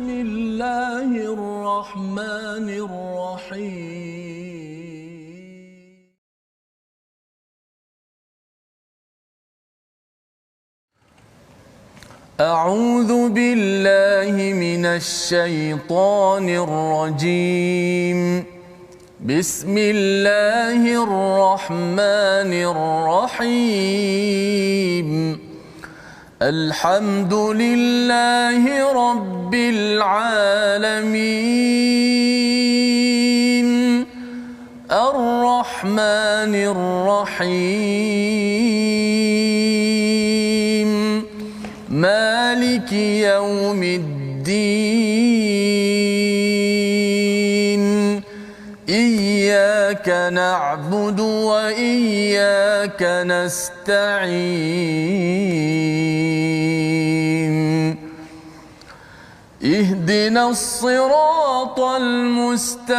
بسم الله الرحمن الرحيم أعوذ بالله من الشيطان الرجيم بسم الله الرحمن الرحيم الحمد لله رب العالمين الرحمن الرحيم مالك يوم الدين إياك نعبد وإياك نستعين اهدنا الصراط المستقيم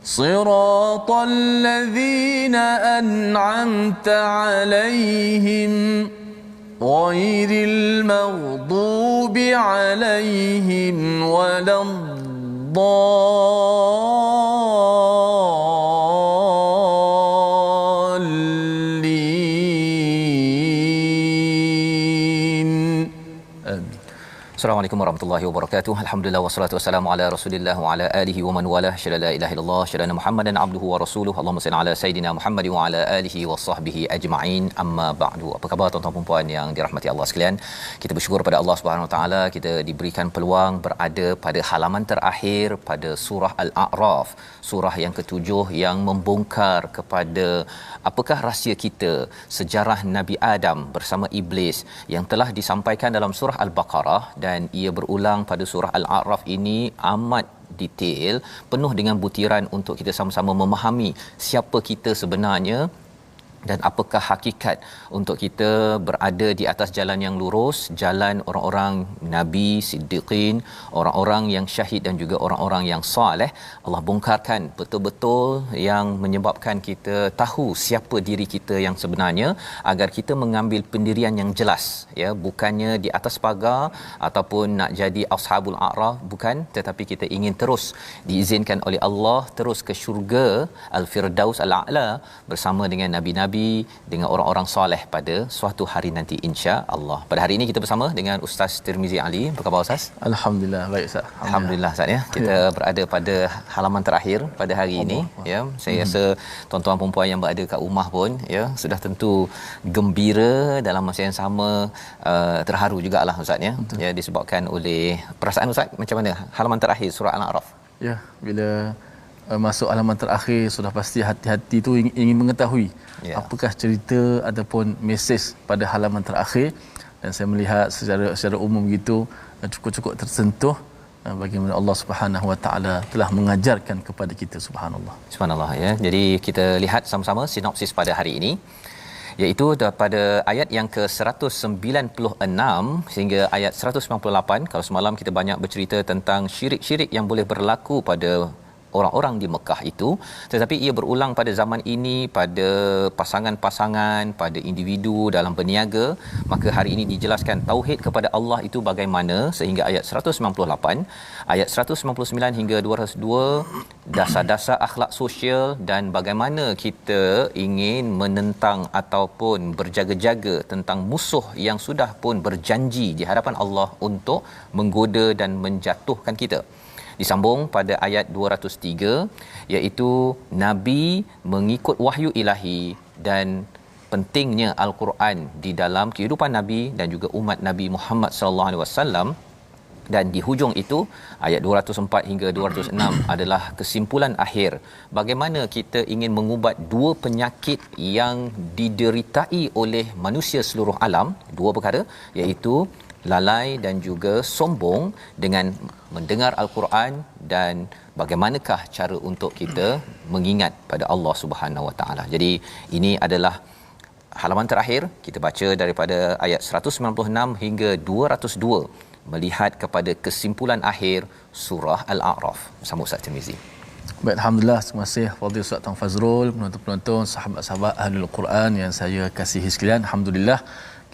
صراط الذين أنعمت عليهم غير المغضوب عليهم ولا الضالين. Assalamualaikum warahmatullahi wabarakatuh. Alhamdulillah wassalatu wassalamu ala Rasulillah wa ala alihi wa man walah. Syada la ilaha illallah, syada Muhammadan abduhu wa rasuluhu. Allahumma salli ala sayidina Muhammad wa ala alihi wa sahbihi ajma'in. Amma ba'du. Apa khabar tuan-tuan dan puan yang dirahmati Allah sekalian? Kita bersyukur pada Allah Subhanahu wa taala kita diberikan peluang berada pada halaman terakhir pada surah Al-A'raf, surah yang ketujuh yang membongkar kepada apakah rahsia kita, sejarah Nabi Adam bersama iblis yang telah disampaikan dalam surah Al-Baqarah, dan ia berulang pada surah Al-A'raf ini amat detail, penuh dengan butiran untuk kita sama-sama memahami siapa kita sebenarnya dan apakah hakikat untuk kita berada di atas jalan yang lurus, jalan orang-orang nabi, siddiqin, orang-orang yang syahid dan juga orang-orang yang soleh. Allah bongkarkan betul-betul yang menyebabkan kita tahu siapa diri kita yang sebenarnya, agar kita mengambil pendirian yang jelas, ya, bukannya di atas pagar ataupun nak jadi ashabul a'raf, bukan, tetapi kita ingin terus diizinkan oleh Allah terus ke syurga al-firdaus al-a'la bersama dengan nabi-nabi, dengan orang-orang soleh pada suatu hari nanti, insya-Allah. Pada hari ini kita bersama dengan Ustaz Tirmizi Ali. Apa khabar Ustaz? Alhamdulillah baik Ustaz. Alhamdulillah Ustaz, ya. Kita berada pada halaman terakhir pada hari ini, ya. Saya rasa tuan-tuan dan puan yang berada kat rumah pun, ya, sudah tentu gembira, dalam masa yang sama terharu jugalah Ustaz, ya. Ya, disebabkan oleh perasaan Ustaz macam mana halaman terakhir surah Al-A'raf? Ya, bila masuk halaman terakhir sudah pasti hati-hati tu ingin mengetahui apakah cerita ataupun mesej pada halaman terakhir, dan saya melihat secara umum begitu cukup tersentuh bagaimana Allah Subhanahu Wa Taala telah mengajarkan kepada kita. Subhanallah, ya. Jadi kita lihat sama-sama sinopsis pada hari ini, iaitu pada ayat yang ke-196 sehingga ayat 198. Kalau semalam kita banyak bercerita tentang syirik-syirik yang boleh berlaku pada orang-orang di Mekah itu, tetapi ia berulang pada zaman ini, pada pasangan-pasangan, pada individu dalam berniaga. Maka hari ini dijelaskan tauhid kepada Allah itu bagaimana, sehingga ayat 198, ayat 199 hingga 202 dasar-dasar akhlak sosial dan bagaimana kita ingin menentang ataupun berjaga-jaga tentang musuh yang sudah pun berjanji di hadapan Allah untuk menggoda dan menjatuhkan kita. Disambung pada ayat 203, iaitu Nabi mengikut wahyu ilahi dan pentingnya Al-Quran di dalam kehidupan Nabi dan juga umat Nabi Muhammad sallallahu alaihi wasallam. Dan di hujung itu ayat 204 hingga 206 adalah kesimpulan akhir bagaimana kita ingin mengubat dua penyakit yang dideritai oleh manusia seluruh alam, dua perkara, iaitu lalai dan juga sombong dengan mendengar Al-Quran, dan bagaimanakah cara untuk kita mengingat pada Allah Subhanahu Wa Taala. Jadi ini adalah halaman terakhir, kita baca daripada ayat 196 hingga 202 melihat kepada kesimpulan akhir surah Al-A'raf bersama Ustaz Tirmizi. Baik, alhamdulillah, terima kasih Fadil Ustaz Tuan Fazrul, penonton-penonton, sahabat-sahabat Ahlul Quran yang saya kasihi sekalian. Alhamdulillah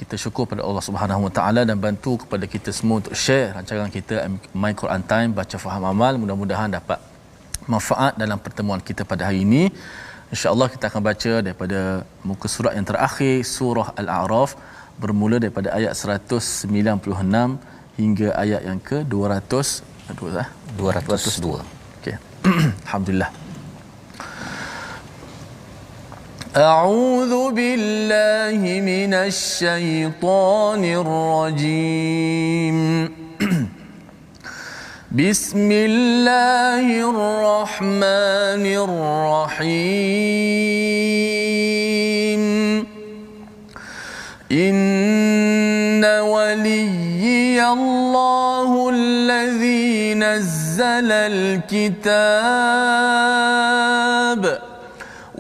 kita syukur pada Allah Subhanahu Wa Taala dan bantu kepada kita semua untuk share rancangan kita My Quran Time, baca faham amal. Mudah-mudahan dapat manfaat dalam pertemuan kita pada hari ini. InsyaAllah kita akan baca daripada muka surat yang terakhir, surah Al-A'raf, bermula daripada ayat 196 hingga ayat yang ke 202. Okey. Alhamdulillah. A'udzu billahi minasy syaithanir rajim. Bismillahirrahmanirrahim. Inna waliyallahu alladhi nazzala al-kitab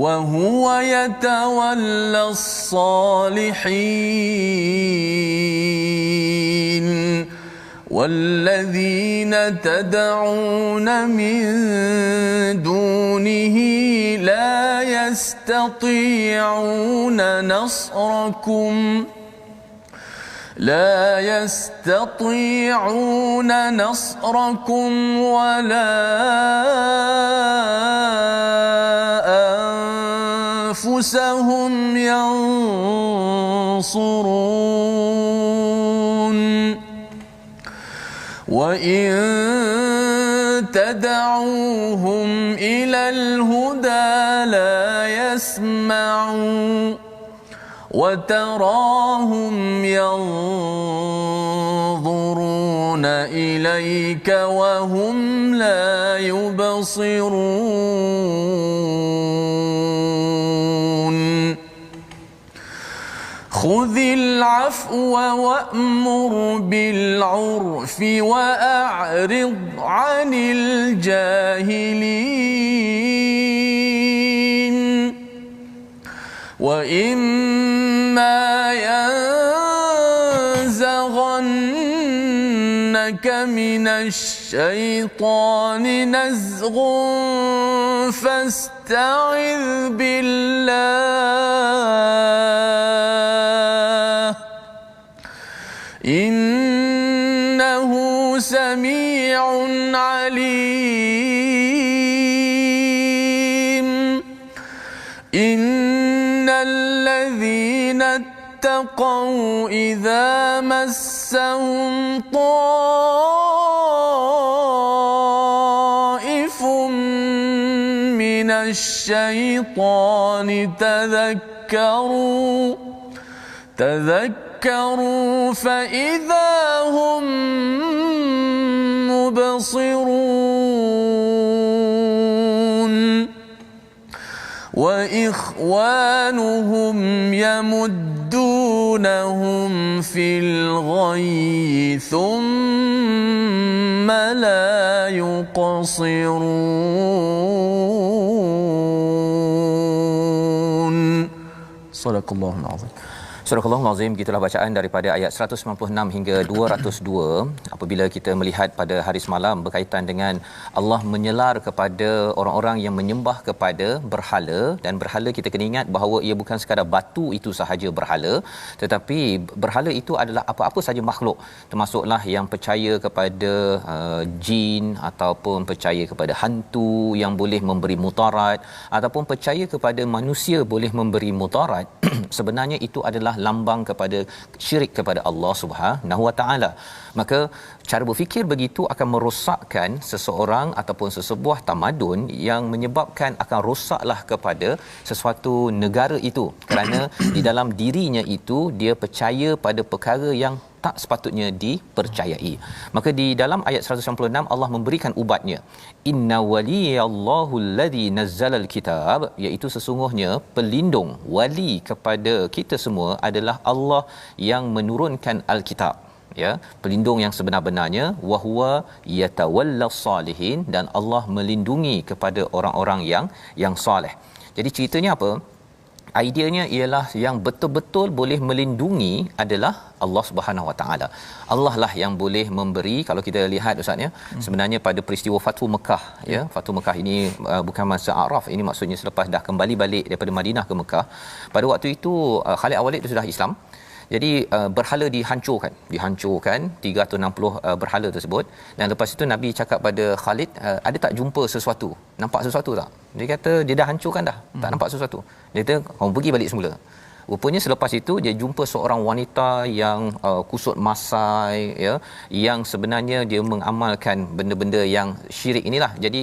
wa huwa yatawalla as-salihin. والذين تدعون من دونه لا يستطيعون نصركم ولا أنفسهم ينصرون وإن تدعوهم إلى الهدى لا يسمعوا وتراهم ينظرون إليك وهم لا يبصرون خذ العفو وأمر بالعرف وأعرض عن الجاهلين وإما ينزغنك من الشيطان نزغ فاستعذ بالله إنه سميع عليم إن الذين اتقوا إذا مسهم طائف من الشيطان تذكروا فإذا هم مبصرون وإخوانهم يمدونهم في الغي ثم لا يقصرون صدق الله العظيم. Surah Al-Azim, gitulah bacaan daripada ayat 196 hingga 202. Apabila kita melihat pada hari semalam berkaitan dengan Allah menyelar kepada orang-orang yang menyembah kepada berhala, dan berhala kita kena ingat bahawa ia bukan sekadar batu itu sahaja berhala, tetapi berhala itu adalah apa-apa saja makhluk, termasuklah yang percaya kepada jin ataupun percaya kepada hantu yang boleh memberi mudarat ataupun percaya kepada manusia boleh memberi mudarat. Sebenarnya itu adalah lambang kepada syirik kepada Allah Subhanahu Wa Taala. Maka cara berfikir begitu akan merosakkan seseorang ataupun sesebuah tamadun, yang menyebabkan akan rosaklah kepada sesuatu negara itu, kerana di dalam dirinya itu dia percaya pada perkara yang tak sepatutnya dipercayai. Maka di dalam ayat 196 Allah memberikan ubatnya. Inna waliyallahu alladhi nazzalal kitab, iaitu sesungguhnya pelindung wali kepada kita semua adalah Allah yang menurunkan al-kitab, ya, pelindung yang sebenar-benarnya, wa huwa yatawallas salihin, dan Allah melindungi kepada orang-orang yang soleh. Jadi ceritanya apa? Ideanya ialah yang betul-betul boleh melindungi adalah Allah Subhanahu Wa Taala. Allah lah yang boleh memberi. Kalau kita lihat ustaz ya, sebenarnya pada peristiwa Fathu Mekah, ya, Fathu Mekah ini bukan masa Araf, ini maksudnya selepas dah kembali balik daripada Madinah ke Mekah. Pada waktu itu Khalid Al-Walid itu sudah Islam. Jadi berhala dihancurkan 360 berhala tersebut, dan lepas itu Nabi cakap pada Khalid, ada tak jumpa sesuatu, nampak sesuatu tak? Dia kata dia dah hancurkan dah, tak nampak sesuatu. Dia kata kau pergi balik semula. Rupanya selepas itu dia jumpa seorang wanita yang kusut masai, ya, yang sebenarnya dia mengamalkan benda-benda yang syirik inilah. Jadi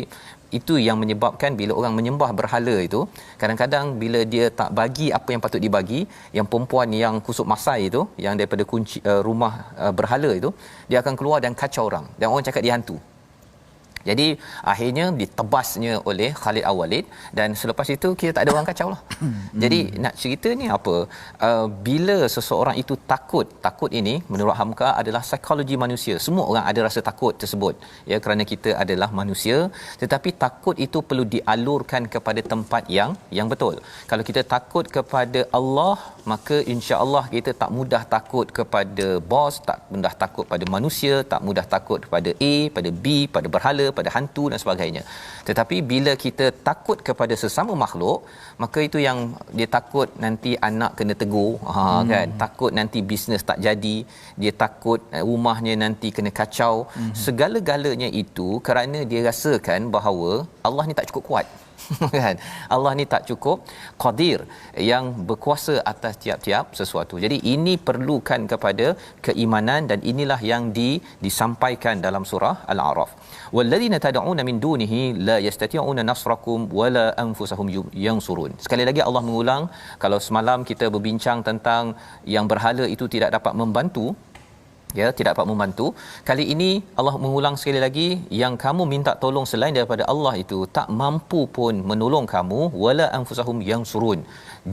itu yang menyebabkan bila orang menyembah berhala itu, kadang-kadang bila dia tak bagi apa yang patut dibagi, yang perempuan yang kusut masai itu, yang daripada kunci rumah berhala itu, dia akan keluar dan kacau orang, dan orang cakap dia hantu. Jadi akhirnya ditebasnya oleh Khalid Al-Walid, dan selepas itu kita tak ada orang kacau lah. Jadi nak cerita ni apa? Bila seseorang itu takut ini menurut Hamka adalah psikologi manusia. Semua orang ada rasa takut tersebut, ya, kerana kita adalah manusia. Tetapi takut itu perlu dialurkan kepada tempat yang betul. Kalau kita takut kepada Allah, maka insya-Allah kita tak mudah takut kepada bos, tak mudah takut pada manusia, tak mudah takut kepada A, pada B, pada berhala, pada hantu dan sebagainya. Tetapi bila kita takut kepada sesama makhluk, maka itu yang dia takut nanti anak kena tegur, kan, takut nanti bisnes tak jadi, dia takut rumahnya nanti kena kacau. Segala-galanya itu kerana dia rasakan bahawa Allah ni tak cukup kuat. Kan, Allah ni tak cukup qadir, yang berkuasa atas tiap-tiap sesuatu. Jadi ini perlukan kepada keimanan, dan inilah yang disampaikan dalam surah Al-A'raf. Walladzina tad'una min dunihi la yastati'una nasrakum wala anfusahum yansurun. Sekali lagi Allah mengulang, kalau semalam kita berbincang tentang yang berhala itu tidak dapat membantu, ya, tidak dapat membantu. Kali ini Allah mengulang sekali lagi, yang kamu minta tolong selain daripada Allah itu tak mampu pun menolong kamu, wala anfusahum yansurun.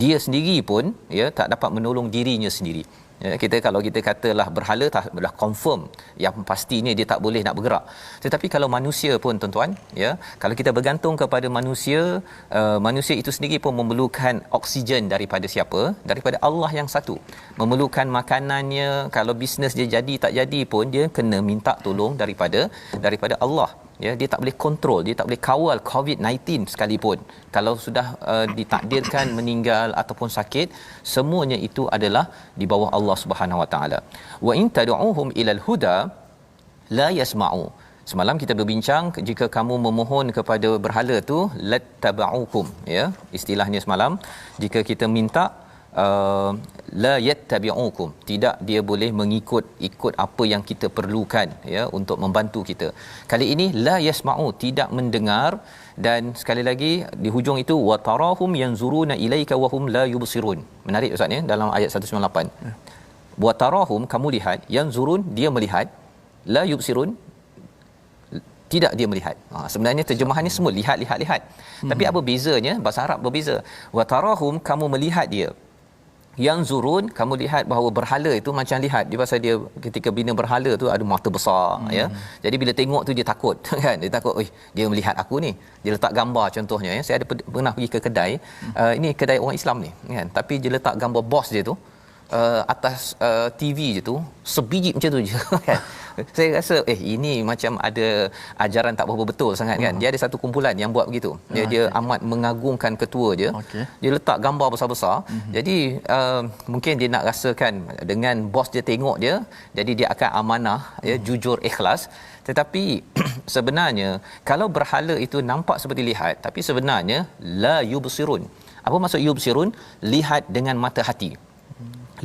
Dia sendiri pun, ya, tak dapat menolong dirinya sendiri. Ya, kita kalau kita katalah berhala dah confirm yang pastinya dia tak boleh nak bergerak. Tetapi kalau manusia pun tuan-tuan, ya, kalau kita bergantung kepada manusia, manusia itu sendiri pun memerlukan oksigen daripada siapa? Daripada Allah yang satu. Memerlukan makanannya, kalau bisnes dia jadi tak jadi pun dia kena minta tolong daripada Allah. Ya, dia tak boleh kontrol, dia tak boleh kawal COVID-19 sekalipun. Kalau sudah ditakdirkan meninggal ataupun sakit, semuanya itu adalah di bawah Allah Subhanahu Wa Taala. Wa in tad'uhum ilal huda la yasma'u. Semalam kita berbincang, jika kamu memohon kepada berhala tu lattaba'ukum, ya, istilahnya semalam, jika kita minta la yattabi'ukum, tidak dia boleh ikut apa yang kita perlukan, ya, untuk membantu kita. Kali ini la yasma'u, tidak mendengar, dan sekali lagi di hujung itu wa tarahum yanzuruna ilaika wa hum la yubsirun. Menarik ustaz, ya, dalam ayat 198. Wa tarahum, kamu lihat, yanzurun, dia melihat, la yubsirun, tidak dia melihat. Sebenarnya terjemahannya semua lihat. Tapi apa bezanya? Bahasa Arab berbeza. Wa tarahum, kamu melihat dia. Yang zurun, kamu lihat bahawa berhala itu macam lihat dia, pasal dia ketika bina berhala tu ada mata besar, ya. Jadi bila tengok tu dia takut kan, dia takut, dia melihat aku ni. Dia letak gambar contohnya, ya. Saya ada pernah pergi ke kedai, ini kedai orang Islam ni kan, tapi dia letak gambar bos dia tu atas TV je tu, sebiji macam tu je kan. Saya rasa ini macam ada ajaran tak berapa betul sangat kan. Dia ada satu kumpulan yang buat begitu. Dia amat mengagungkan ketua je. Dia letak gambar besar-besar. Jadi mungkin dia nak rasakan dengan bos dia tengok dia, jadi dia akan amanah, ya, jujur, ikhlas. Tetapi sebenarnya kalau berhala itu nampak seperti lihat, tapi sebenarnya la yubsirun. Apa maksud yubsirun? Lihat dengan mata hati.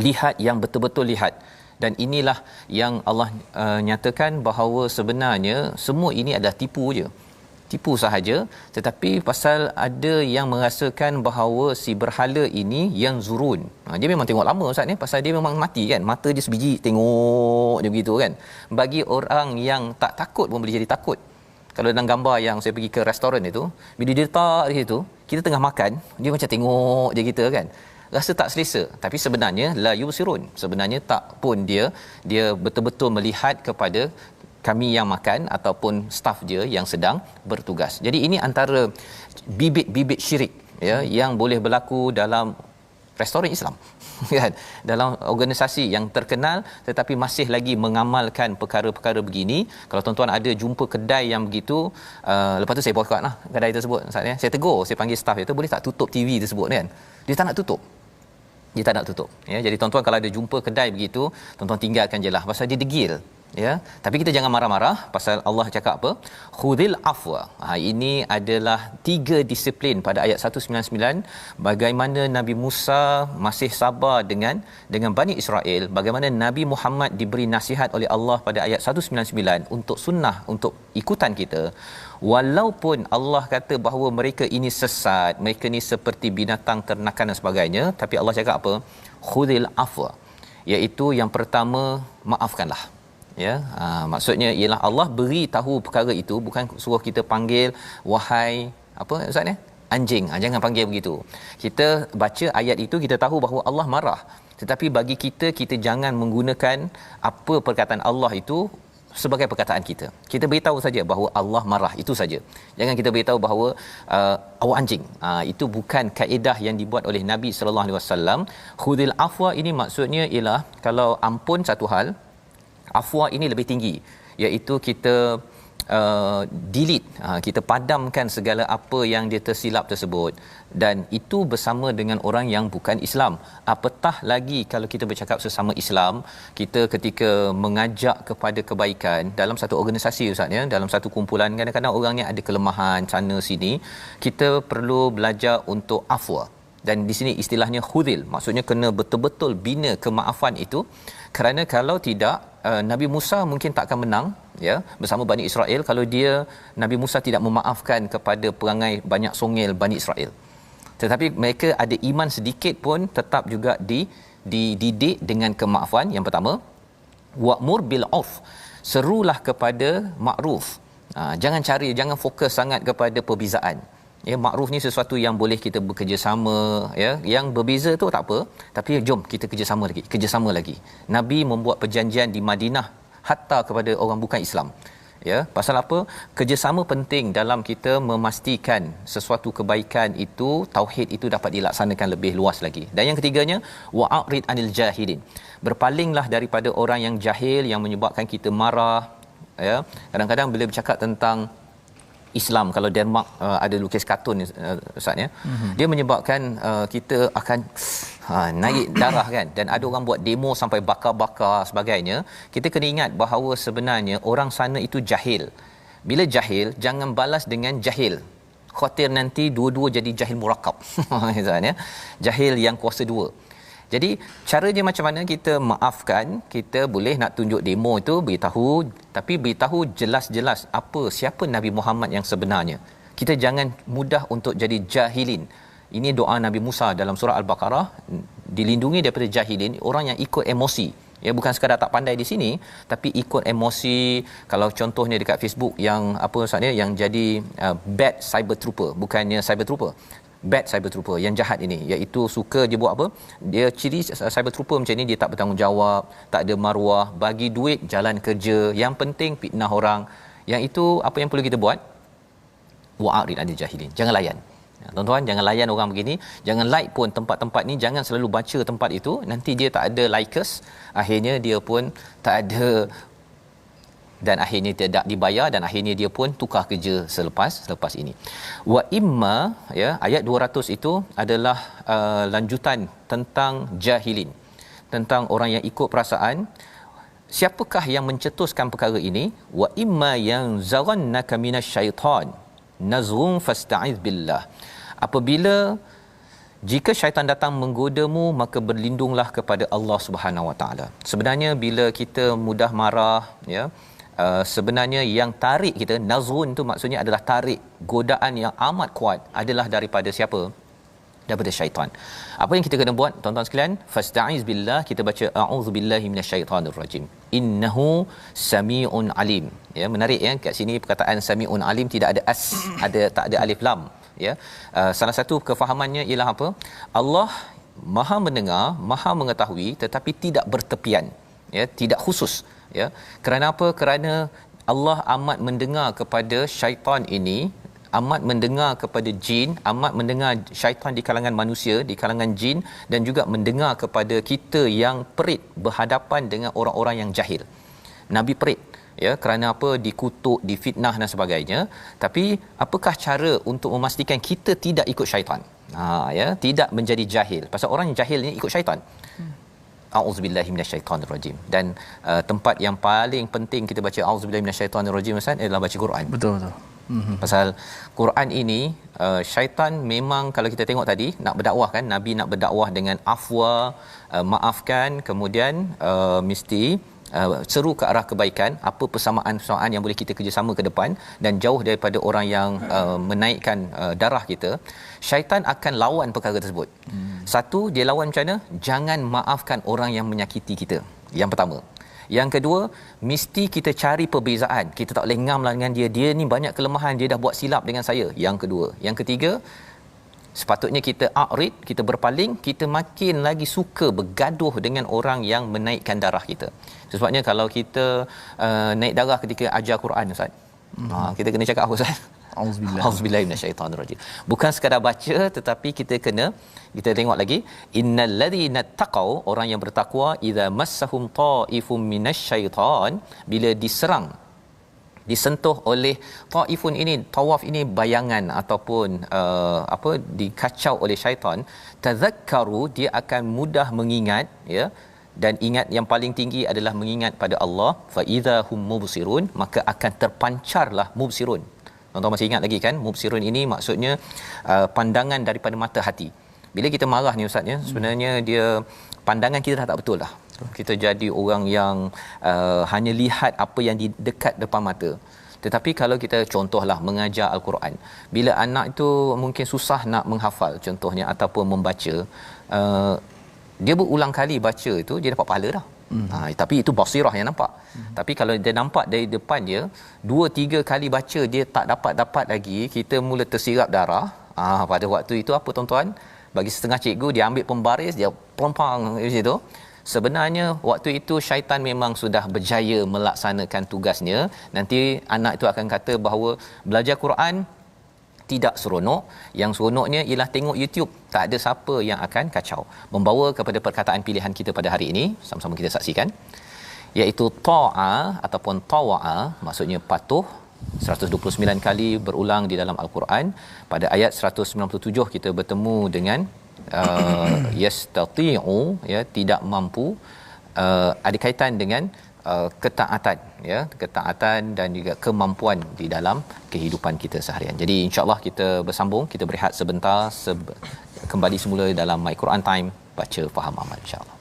Lihat yang betul-betul lihat. Dan inilah yang Allah nyatakan bahawa sebenarnya semua ini adalah tipu sahaja. Tetapi pasal ada yang merasakan bahawa si berhala ini yang zurun, dia memang tengok lama ustaz ni, pasal dia memang mati kan, mata dia sebiji tengok je begitu kan. Bagi orang yang tak takut pun boleh jadi takut. Kalau dalam gambar yang saya pergi ke restoran itu, bila dia letak di situ, kita tengah makan, dia macam tengok je kita kan, rasa tak selesa. Tapi sebenarnya la yusirun, sebenarnya tak pun dia betul-betul melihat kepada kami yang makan ataupun staf dia yang sedang bertugas. Jadi ini antara bibit-bibit syirik, ya, yang boleh berlaku dalam restoran Islam kan, dalam organisasi yang terkenal tetapi masih lagi mengamalkan perkara-perkara begini. Kalau tuan-tuan ada jumpa kedai yang begitu, lepas tu saya boycott lah kedai tersebut. Saya tegur, saya panggil staf itu, boleh tak tutup TV tersebut kan. Dia tak nak tutup. dia tak nak tutup ya. Jadi tuan-tuan kalau ada jumpa kedai begitu, tuan-tuan tinggalkan jelah pasal dia degil ya. Tapi kita jangan marah-marah pasal Allah cakap apa? Khudhil afwa. Ini adalah 3 disiplin pada ayat 199, bagaimana Nabi Musa masih sabar dengan Bani Israel, bagaimana Nabi Muhammad diberi nasihat oleh Allah pada ayat 199 untuk sunnah, untuk ikutan kita. Walaupun Allah kata bahawa mereka ini sesat, mereka ni seperti binatang ternakan dan sebagainya, tapi Allah cakap apa? Khudhil afwa, iaitu yang pertama, maafkanlah ya. Maksudnya ialah Allah beri tahu perkara itu, bukan suruh kita panggil wahai apa ustaz ni, anjing. Jangan panggil begitu. Kita baca ayat itu kita tahu bahawa Allah marah, tetapi bagi kita jangan menggunakan apa perkataan Allah itu sebagai perkataan kita. Kita beritahu saja bahawa Allah marah, itu saja. Jangan kita beritahu bahawa awak anjing. Itu bukan kaedah yang dibuat oleh Nabi sallallahu alaihi wasallam. Khudil afwa ini maksudnya ialah kalau ampun satu hal, afwa ini lebih tinggi, iaitu kita delete, kita padamkan segala apa yang dia tersilap tersebut, dan itu bersama dengan orang yang bukan Islam. Apatah lagi kalau kita bercakap sesama Islam, kita ketika mengajak kepada kebaikan dalam satu organisasi ustaz ya, dalam satu kumpulan, kadang-kadang orangnya ada kelemahan sana sini, kita perlu belajar untuk afwa. Dan di sini istilahnya khudil, maksudnya kena betul-betul bina kemaafan itu, kerana kalau tidak Nabi Musa mungkin tak akan menang ya bersama Bani Israel kalau dia Nabi Musa tidak memaafkan kepada perangai banyak songel Bani Israel. Tetapi mereka ada iman sedikit pun tetap juga dididik dengan kemaafan. Yang pertama, wa'mur bil 'urf, serulah kepada makruf. Jangan fokus sangat kepada perbezaan. Ya, makruf ni sesuatu yang boleh kita bekerjasama ya. Yang berbeza tu tak apa, tapi jom kita kerjasama lagi. Nabi membuat perjanjian di Madinah hatta kepada orang bukan Islam. Ya, pasal apa? Kerjasama penting dalam kita memastikan sesuatu kebaikan itu, tauhid itu dapat dilaksanakan lebih luas lagi. Dan yang ketiganya, wa'rid anil jahilin, berpalinglah daripada orang yang jahil yang menyebabkan kita marah ya. Kadang-kadang bila bercakap tentang Islam, kalau Denmark ada lukis kartun ustaz ya, dia menyebabkan kita akan naik darah kan, dan ada orang buat demo sampai bakar-bakar sebagainya. Kita kena ingat bahawa sebenarnya orang sana itu jahil. Bila jahil, jangan balas dengan jahil, khawatir nanti dua-dua jadi jahil murakab ustaz ya, jahil yang kuasa dua. Jadi caranya macam mana kita maafkan? Kita boleh nak tunjuk demo itu, beritahu, tapi beritahu jelas-jelas siapa Nabi Muhammad yang sebenarnya. Kita jangan mudah untuk jadi jahilin. Ini doa Nabi Musa dalam surah Al-Baqarah, dilindungi daripada jahilin, orang yang ikut emosi. Ya, bukan sekadar tak pandai di sini, tapi ikut emosi. Kalau contohnya dekat Facebook yang apa ustaz ya, yang jadi bad cyber trooper, bukannya cyber trooper, bad cyber trooper, yang jahat ini, iaitu suka dia buat apa, dia ciri cyber trooper macam ni, dia tak bertanggungjawab, tak ada maruah, bagi duit jalan kerja, yang penting fitnah orang. Yang itu apa yang perlu kita buat? Wa'rid anil jahilin, jangan layan. Tuan-tuan, jangan layan orang begini. Jangan like pun tempat-tempat ni, jangan selalu baca tempat itu, nanti dia tak ada likers, akhirnya dia pun tak ada, dan akhirnya tidak dibayar, dan akhirnya dia pun tukar kerja selepas ini. Wa imma ya, ayat 200 itu adalah lanjutan tentang jahilin, tentang orang yang ikut perasaan. Siapakah yang mencetuskan perkara ini? Wa imma yang zarannaka minasyaitan nazghun fasta'iz billah. Apabila jika syaitan datang menggodamu, maka berlindunglah kepada Allah Subhanahu Wa Taala. Sebenarnya bila kita mudah marah ya, sebenarnya yang tarik kita, nazghun tu maksudnya adalah tarik, godaan yang amat kuat adalah daripada siapa? Daripada syaitan. Apa yang kita kena buat tuan-tuan sekalian? Fasta'iz billah, kita baca a'udzubillahi minasyaitanir rajim. Innahu samiun alim. Ya, menarik ya, kat sini perkataan samiun alim tidak ada tak ada alif lam ya. Salah satu kefahamannya ialah apa? Allah Maha mendengar, Maha mengetahui, tetapi tidak bertepian ya, tidak khusus ya. Kerana apa? Kerana Allah amat mendengar kepada syaitan ini, amat mendengar kepada jin, amat mendengar syaitan di kalangan manusia, di kalangan jin, dan juga mendengar kepada kita yang perit berhadapan dengan orang-orang yang jahil. Nabi perit ya, kerana apa? Dikutuk, difitnah dan sebagainya. Tapi apakah cara untuk memastikan kita tidak ikut syaitan? Ya, tidak menjadi jahil. Pasal orang jahil ni ikut syaitan. A'udzubillahi minasyaitonirrajim. Dan tempat yang paling penting kita baca a'udzubillahi minasyaitonirrajim Ustaz adalah baca Quran. Betul. Pasal Quran ini syaitan memang kalau kita tengok tadi nak berdakwah kan, Nabi nak berdakwah dengan afwa, maafkan, kemudian mesti seru ke arah kebaikan, apa persamaan yang boleh kita kerjasama ke depan dan jauh daripada orang yang menaikkan darah kita. Syaitan akan lawan perkara tersebut. Satu, dia lawan macam mana? Jangan maafkan orang yang menyakiti kita. Yang pertama. Yang kedua, mesti kita cari perbezaan. Kita tak boleh ngam lah dengan dia. Dia ni banyak kelemahan, dia dah buat silap dengan saya. Yang kedua. Yang ketiga, sepatutnya kita a'rid, kita berpaling, kita makin lagi suka bergaduh dengan orang yang menaikkan darah kita. Sebabnya kalau kita naik darah ketika ajar Quran Ustaz, kita kena cakap apa Ustaz? Auzubillahi minasyaitonirrajim. Bukan sekadar baca, tetapi kita tengok lagi, innal ladzina taqau, orang yang bertakwa, idza massahum ta'ifum minasyaiton, bila disentuh oleh taifun ini, tawaf ini bayangan ataupun dikacau oleh syaitan, tazakkaru, dia akan mudah mengingat, ya. Dan ingat yang paling tinggi adalah mengingat pada Allah, fa idzahum mubsirun, maka akan terpancarlah mubsirun. Tuan-tuan masih ingat lagi kan, mubsirun ini maksudnya pandangan daripada mata hati. Bila kita marah ni Ustaz ya, sebenarnya dia pandangan kita dah tak betul dah. Kita jadi orang yang hanya lihat apa yang di dekat depan mata. Tetapi kalau kita contohlah mengajar Al-Quran, bila anak itu mungkin susah nak menghafal contohnya ataupun membaca, dia berulang kali baca itu dia dapat pahala dah. Tapi itu basirah yang nampak. Tapi kalau dia nampak dari depan dia 2-3 kali baca dia tak dapat lagi, kita mula tersirap darah. Pada waktu itu apa tuan-tuan? Bagi setengah cikgu, dia ambil pembaris, dia pompang di situ. Sebenarnya waktu itu syaitan memang sudah berjaya melaksanakan tugasnya. Nanti anak itu akan kata bahawa belajar Quran tidak seronok. Yang seronoknya ialah tengok YouTube. Tak ada siapa yang akan kacau. Membawa kepada perkataan pilihan kita pada hari ini, sama-sama kita saksikan, iaitu ta'a ataupun tawa'a, maksudnya patuh. 129 kali berulang di dalam Al-Quran. Pada ayat 197 kita bertemu dengan yastati'u, ya, tidak mampu. Ada kaitan dengan ketaatan, ya, ketaatan dan juga kemampuan di dalam kehidupan kita seharian. Jadi insya-Allah kita bersambung, kita berehat sebentar, kembali semula dalam My Quran Time, baca faham amal insya-Allah.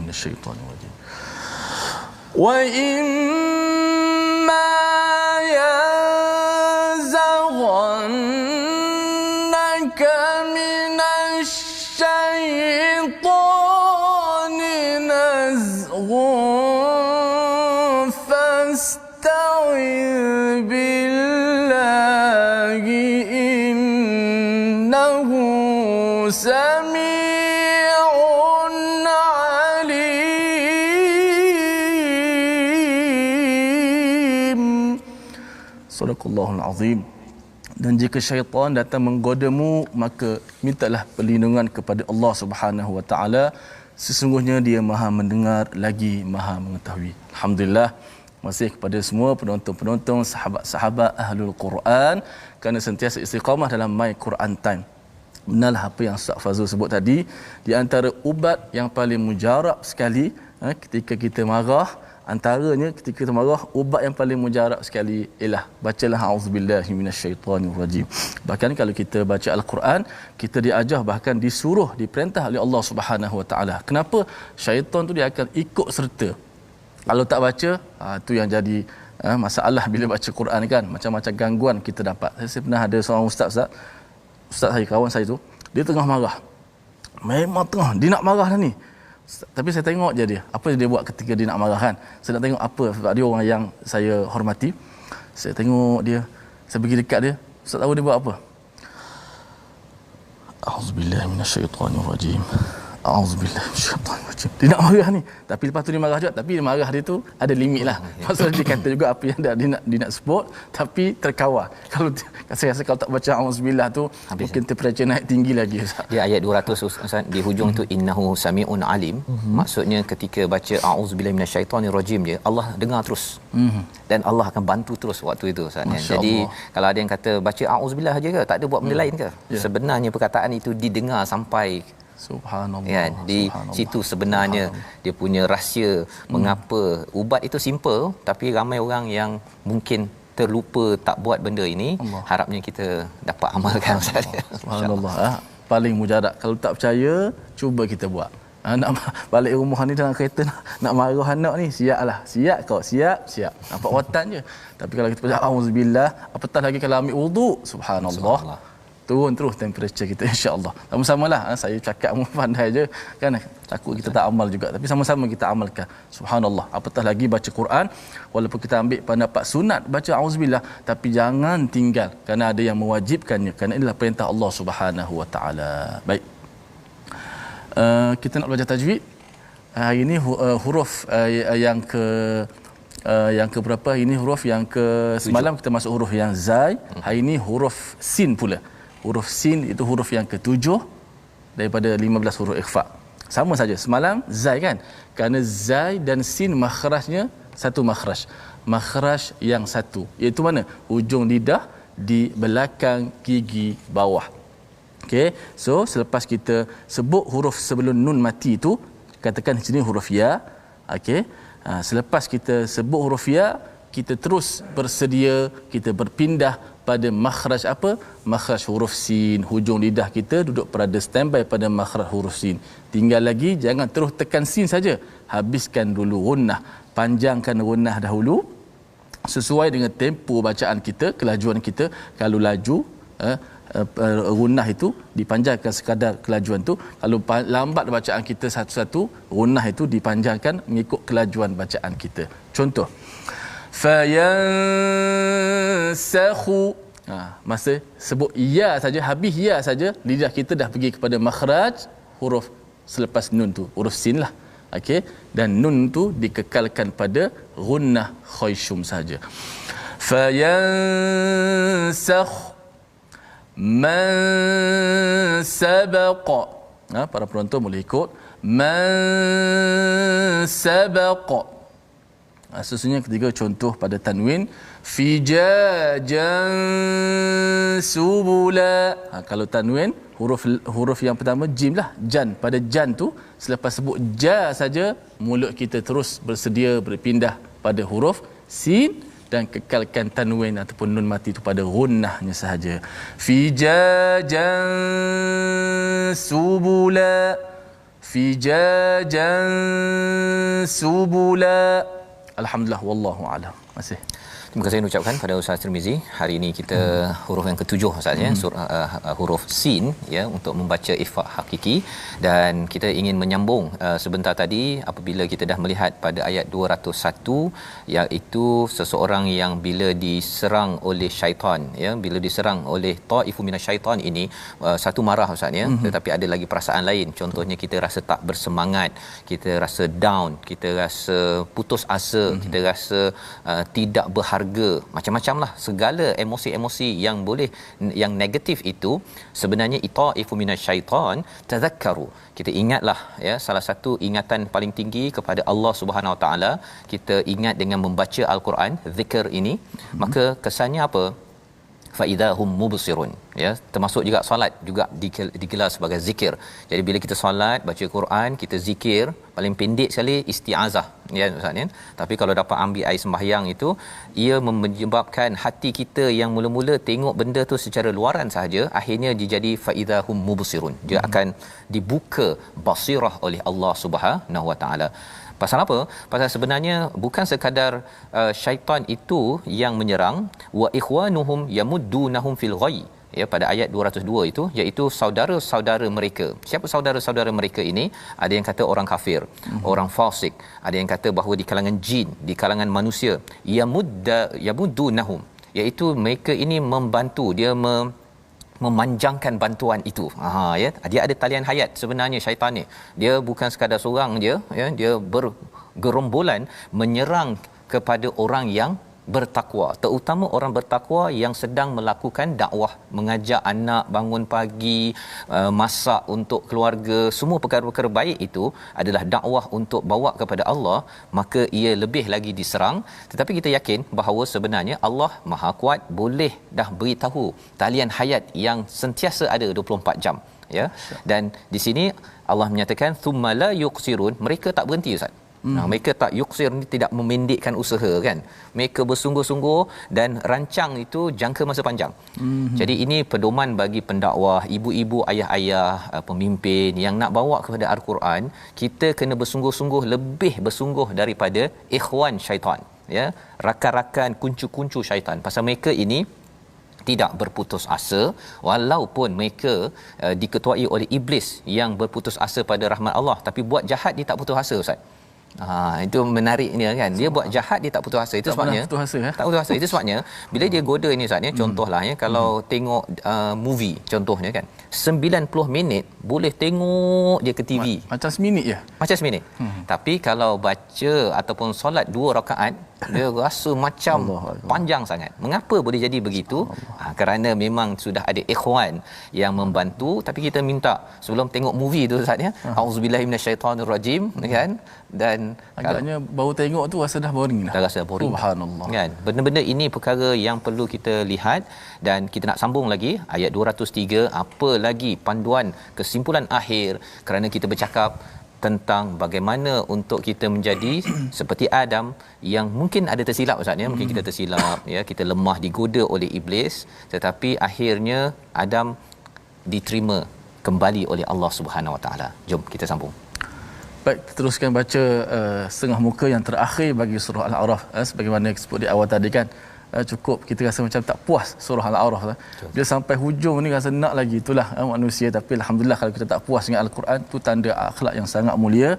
Minasyaitonirrajim. Wa imma yanzaghannaka minasyaitonir nazghun fasta'idh billahi innahu Sadaqallahul Azim. Dan jika syaitan datang menggodamu, maka mintalah perlindungan kepada Allah Subhanahu Wa Taala. Sesungguhnya Dia Maha mendengar lagi Maha mengetahui. Alhamdulillah, masih kepada semua penonton-penonton, sahabat-sahabat Ahlul Quran, kerana sentiasa istiqamah dalam My Quran Time. Benarlah apa yang Ustaz Fazul sebut tadi, di antara ubat yang paling mujarab sekali ketika kita marah Antaranya ketika kita marah, ubat yang paling mujarab sekali ialah bacalah auzubillahi minasyaitonirrajim. Bahkan kalau kita baca al-Quran, kita diajar, bahkan disuruh, diperintah oleh Allah Subhanahu Wa Taala. Kenapa? Syaitan tu dia akan ikut serta. Kalau tak baca, tu yang jadi masalah bila baca Quran kan, macam-macam gangguan kita dapat. Saya pernah ada seorang ustaz saya, kawan saya tu, dia tengah marah. Memang tengah dia nak marah dah ni. Tapi saya tengok je dia, apa dia buat ketika dia nak marah kan. Saya nak tengok apa, sebab dia orang yang saya hormati. Saya tengok dia, saya pergi dekat dia, ustaz tahu dia buat apa? Auzubillahi minasyaitonirrajim. Auzubillahi minasyaitonirrajim. Dia nak marah ni. Tapi lepas tu dia marah juga. Tapi marah dia tu ada limit lah. Pasal dia kata juga apa yang dia nak support. Tapi terkawal. Kalau saya rasa kalau tak baca auzubillah tu habis mungkin temperature naik tinggi lagi. Dia ayat 200 Ustaz, di hujung tu innahu samiun alim. Maksudnya ketika baca auzubillahi minasyaitonirrajim dia, Allah dengar terus. Dan Allah akan bantu terus waktu itu Ustaz. Jadi kalau ada yang kata baca auzubillah aja ke, tak ada buat benda lain ke? Sebenarnya perkataan itu didengar sampai Subhanallah. Ya, di situ sebenarnya dia punya rahsia mengapa ubat itu simple tapi ramai orang yang mungkin terlupa tak buat benda ini. Harapnya kita dapat amalkan Ustaz. Subhanallah. Paling mujarab. Kalau tak percaya, cuba kita buat. Nak balik rumah ni dalam kereta nak marah anak ni, siaplah. Siap kau, siap. Nampak watan je. Tapi kalau kita baca auzubillah, apatah lagi kalau ambil wuduk, subhanallah. Turun terus temperature kita, insya-Allah. Sama-samalah, saya cakap pandai je kan, takut kita tak amal juga, tapi sama-sama kita amalkan. Subhanallah. Apatah lagi baca Quran, walaupun kita ambil pendapat sunat baca auzubillah, tapi jangan tinggal kerana ada yang mewajibkannya, kerana inilah perintah Allah Subhanahu Wa Taala. Baik. Kita nak belajar tajwid. Hari ini huruf yang ke berapa? Ini huruf yang ke semalam kita masuk huruf yang zai. Hari ini huruf sin pula. Huruf sin itu huruf yang ke-7 daripada 15 huruf ikhfa. Sama saja. Semalam zai kan? Kerana zai dan sin makhrajnya satu makhraj. Makhraj yang satu. Iaitu mana? Hujung lidah di belakang gigi bawah. Okey. So selepas kita sebut huruf sebelum nun mati itu, katakan di sini huruf ya. Okey. Selepas kita sebut huruf ya, kita terus bersedia, kita berpindah pada makhraj apa? Makhraj huruf sin. Hujung lidah kita duduk berada standby pada makhraj huruf sin. Tinggal lagi, jangan terus tekan sin saja. Habiskan dulu gunnah. Panjangkan gunnah dahulu sesuai dengan tempo bacaan kita, kelajuan kita. Kalau laju, gunnah itu dipanjangkan sekadar kelajuan tu. Kalau lambat bacaan kita satu-satu, gunnah itu dipanjangkan mengikut kelajuan bacaan kita. Contoh, fayansakhu, masa sebut ya saja, habis ya saja, lidah kita dah pergi kepada makhraj huruf selepas nun tu, huruf sin lah. Okey, dan nun tu dikekalkan pada gunnah khayshum saja. Fayansakh man sabaqa. Para penonton boleh ikut. Man sabaqa. Sesungguhnya ketiga contoh pada tanwin, fijajan subula. Kalau tanwin huruf yang pertama jim lah, jan. Pada jan tu selepas sebut ja saja, mulut kita terus bersedia berpindah pada huruf sin dan kekalkan tanwin ataupun nun mati itu pada gunnahnya sahaja. Fijajan subula. Fijajan subula. Alhamdulillah, wallahu a'lam. Masih. Terima kasih ucapkan pada Ustaz Tirmizi. Hari ini kita huruf yang ke-7 Ustaz ya, huruf sin ya, untuk membaca ikhfa hakiki, dan kita ingin menyambung sebentar tadi apabila kita dah melihat pada ayat 201, iaitu seseorang yang bila diserang oleh syaitan ya, bila diserang oleh ta'ifu minasyaitan ini, satu marah Ustaz ya, tetapi ada lagi perasaan lain. Contohnya kita rasa tak bersemangat, kita rasa down, kita rasa putus asa, kita rasa tidak berharga, macam-macamlah segala emosi-emosi yang boleh, yang negatif itu sebenarnya itaifu minasyaitan. Tadhakkaru, kita ingatlah ya, salah satu ingatan paling tinggi kepada Allah Subhanahu Wa Taala, kita ingat dengan membaca al-Quran, zikir ini. Maka kesannya apa? fa idahum mubsirun, ya, termasuk juga solat juga digelar sebagai zikir. Jadi bila kita solat, baca Quran, kita zikir, paling pendek sekali isti'azah, ya Ustaz, ya. Tapi kalau dapat ambil air sembahyang itu, ia menyebabkan hati kita yang mula-mula tengok benda tu secara luaran sahaja, akhirnya dijadi fa idahum mubsirun, dia akan dibuka basirah oleh Allah Subhanahu Wa Taala. Pasal apa? Pasal sebenarnya bukan sekadar syaitan itu yang menyerang, wa ikhwanuhum yamuddunahum fil ghayy, ya, pada ayat 202 itu, iaitu saudara-saudara mereka. Siapa saudara-saudara mereka ini? Ada yang kata orang kafir, orang fasik, ada yang kata bahawa di kalangan jin, di kalangan manusia, yamuddunahum, iaitu mereka ini membantu dia, memanjangkan bantuan itu. Ya, dia ada talian hayat sebenarnya syaitan ni. Dia bukan sekadar seorang je, ya, dia bergerombolan menyerang kepada orang yang bertakwa, terutama orang bertakwa yang sedang melakukan dakwah, mengajak anak bangun pagi, masak untuk keluarga, semua perkara-perkara baik itu adalah dakwah untuk bawa kepada Allah, maka ia lebih lagi diserang. Tetapi kita yakin bahawa sebenarnya Allah Maha Kuat, boleh dah beritahu talian hayat yang sentiasa ada 24 jam, ya. Dan di sini Allah menyatakan thumma la yuqsirun, mereka tak berhenti, Ustaz. Mereka tak yuksir ni, tidak memendekkan usaha, kan. Mereka bersungguh-sungguh dan rancang itu jangka masa panjang. Jadi ini pedoman bagi pendakwah, ibu-ibu, ayah-ayah, pemimpin yang nak bawa kepada Al-Quran. Kita kena bersungguh-sungguh, lebih bersungguh daripada ikhwan syaitan, ya, rakan-rakan, kuncu-kuncu syaitan. Pasal mereka ini tidak berputus asa, walaupun mereka diketuai oleh iblis yang berputus asa pada rahmat Allah, tapi buat jahat dia tak putus asa, Ustaz. Itu menariknya, kan. Dia buat jahat dia tak putus asa. Itu sebabnya tak putus asa. Itu sebabnya bila dia goda ni, Ustaz, ni contohlah, ya, kalau tengok movie contohnya, kan, 90 minit boleh tengok dia ke TV macam seminit je, macam seminit. Tapi kalau baca ataupun solat 2 rakaat, dia rasa macam panjang sangat. Mengapa boleh jadi begitu? Kerana memang sudah ada ikhwan yang membantu. Tapi kita minta sebelum tengok movie tu, Ustaz, ya, auzubillahi minasyaitonirrajim, kan. Dan agaknya baru tengok tu rasa dah boring dah. Dah rasa boring. Subhanallah. Kan? Benda-benda ini perkara yang perlu kita lihat. Dan kita nak sambung lagi ayat 203, apa lagi panduan kesimpulan akhir, kerana kita bercakap tentang bagaimana untuk kita menjadi seperti Adam yang mungkin ada tersilap, Ustaz, ya. Mungkin kita tersilap, ya, kita lemah, digoda oleh iblis, tetapi akhirnya Adam diterima kembali oleh Allah Subhanahu Wa Taala. Jom kita sambung. Baik, teruskan baca setengah muka yang terakhir bagi surah Al-A'raf. Sebagaimana disebut di awal tadi, kan, cukup kita rasa macam tak puas surah Al-A'raf. Bila sampai hujung ni rasa nak lagi, itulah manusia. Tapi alhamdulillah kalau kita tak puas dengan Al-Quran, tu tanda akhlak yang sangat mulia.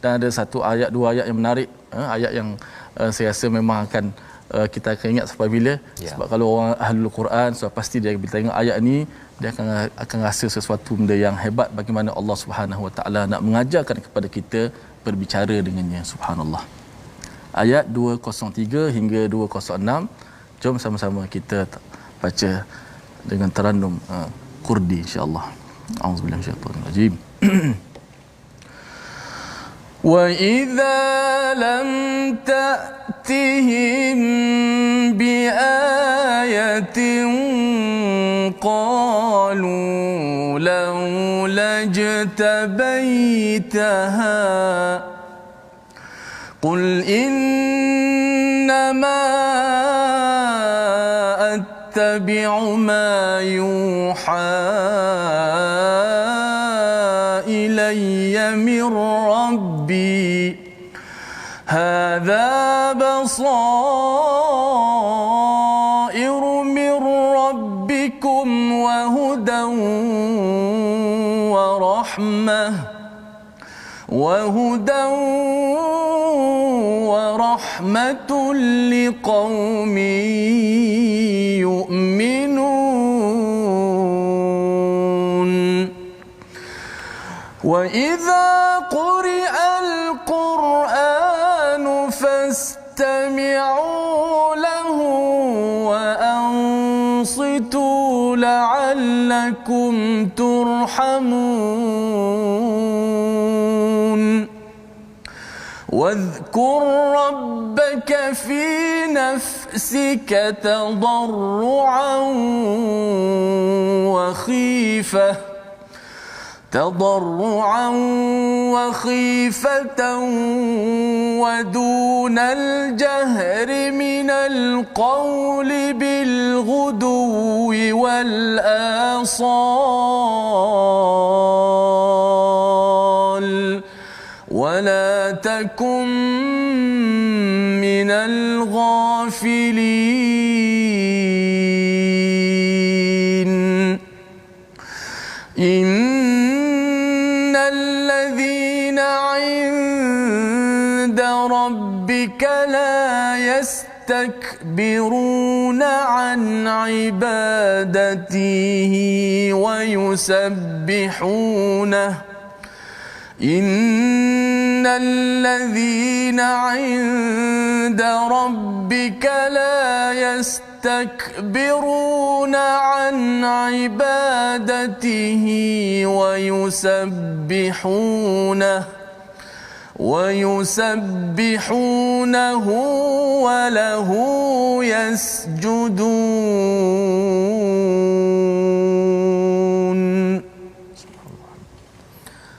Dan ada satu ayat, 2 ayat yang menarik, ayat yang saya rasa memang akan kita akan ingat sampai bila. Sebab kalau orang ahlul Quran, so pasti dia bila tengok ayat ni, dia akan rasa sesuatu benda yang hebat, bagaimana Allah Subhanahu Wa Taala nak mengajarkan kepada kita berbicara dengannya. Subhanallah. Ayat 203 hingga 206. Jom sama-sama kita baca dengan tarannum Kurdi, insya-Allah. Auzubillahi minasyaitonirrajim. Wa idza lam ta'tihim bi ayatin qalu laula jtabaitaha qul innama attabi'u ma yuha ilayya min rabbi hadza basairu min rabbikum wa hudan wa rahmah ورحمة لقوم يؤمنون وإذا قرئ القرآن فاستمعوا له وأنصتوا لعلكم ترحمون واذكر ربك في نفسك تضرعا وخيفة ودون الجهر من القول بالغدو والآصال ولا تكن من الغافلين إن الذين عند ربك لا يستكبرون عن عبادته ويسبحونه إن الذين عند ربك لا يستكبرون عن عبادته ويسبحونه وله يسجدون.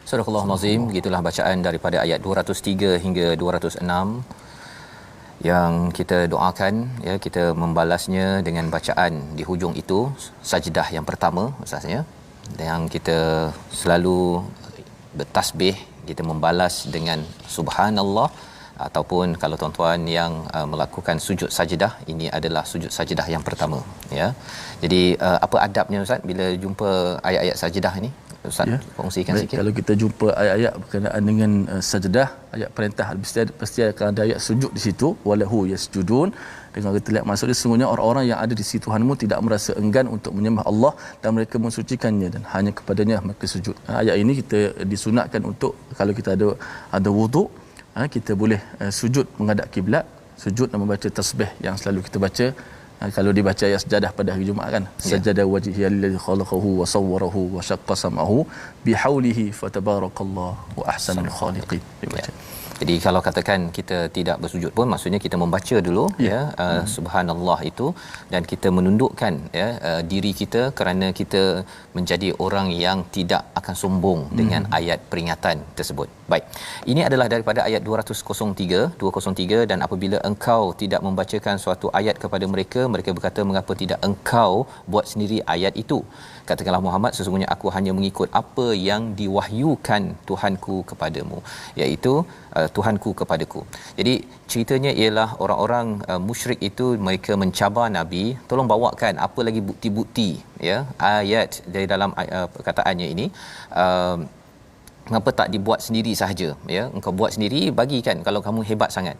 Surah Al-Nazim, begitulah bacaan daripada ayat 203 hingga 206 yang kita doakan, ya, kita membalasnya dengan bacaan di hujung itu sajdah yang pertama maksudnya, yang kita selalu bertasbih, kita membalas dengan subhanallah, ataupun kalau tuan-tuan yang melakukan sujud sajdah, ini adalah sujud sajdah yang pertama, ya. Jadi apa adabnya Ustaz bila jumpa ayat-ayat sajdah ini? Ustaz, ya, kongsikan sikit. Kalau kita jumpa ayat-ayat berkenaan dengan sajdah, ayat perintah, pasti akan ada ayat sujud di situ, walahu yasjudun. Dengan kita lihat maksudnya sesungguhnya orang-orang yang ada di sisi Tuhanmu tidak merasa enggan untuk menyembah Allah dan mereka mensucikannya dan hanya kepadanya mereka sujud. Ayat ini kita disunatkan untuk kalau kita ada wuduk, kita boleh sujud menghadap kiblat, sujud dan membaca tasbih yang selalu kita baca. Kalau dibaca ayat sajadah pada hari Jumaat kan, sajada wajhihi alladhi khalaqahu wa sawwarahu wa shaqqa sam'ahu bihaulihi fatabarakallahu wa ahsanul khaliqin. Dibaca. Jadi kalau katakan kita tidak bersujud pun, maksudnya kita membaca dulu, ya, subhanallah itu, dan kita menundukkan, ya, diri kita kerana kita menjadi orang yang tidak akan sombong dengan ayat peringatan tersebut. Baik. Ini adalah daripada ayat 203 dan apabila engkau tidak membacakan suatu ayat kepada mereka, mereka berkata, mengapa tidak engkau buat sendiri ayat itu? Katakanlah Muhammad, sesungguhnya aku hanya mengikut apa yang diwahyukan Tuhanku kepadamu, iaitu Tuhanku kepadaku. Jadi ceritanya ialah orang-orang musyrik itu mereka mencabar Nabi, tolong bawakan apa lagi bukti-bukti, ya, ayat dari dalam perkataannya ini. Mengapa tak dibuat sendiri sahaja, ya, engkau buat sendiri, bagikan kalau kamu hebat sangat.